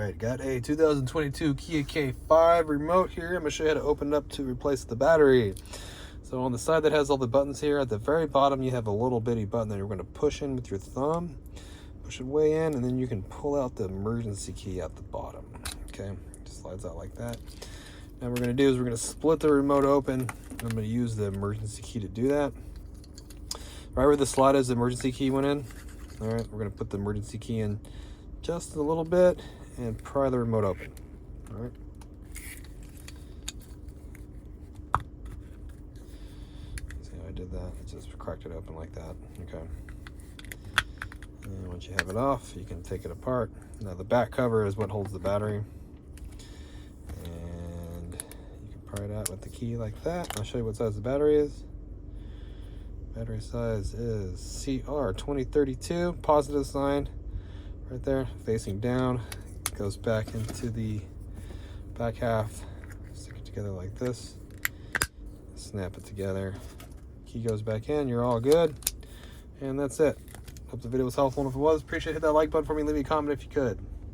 Alright, got a 2022 Kia K5 remote here. I'm going to show you how to open it up to replace the battery. So on the side that has all the buttons here, at the very bottom you have a little bitty button that you're going to push in with your thumb. Push it way in, and then you can pull out the emergency key at the bottom. Okay, it slides out like that. Now what we're going to do is we're going to split the remote open. I'm going to use the emergency key to do that. Right where the slot is, the emergency key went in. Alright, we're going to put the emergency key in just a little bit and pry the remote open. All right. See how I did that? It just cracked it open like that. Okay. And once you have it off, you can take it apart. Now the back cover is what holds the battery. And you can pry it out with the key like that. I'll show you what size the battery is. Battery size is CR2032, positive sign right there, facing down. Goes back into the back half. Stick it together like this. Snap it together. Key goes back in. You're all good. And that's it. Hope the video was helpful. And if it was, appreciate it. Hit that like button for me. Leave me a comment if you could.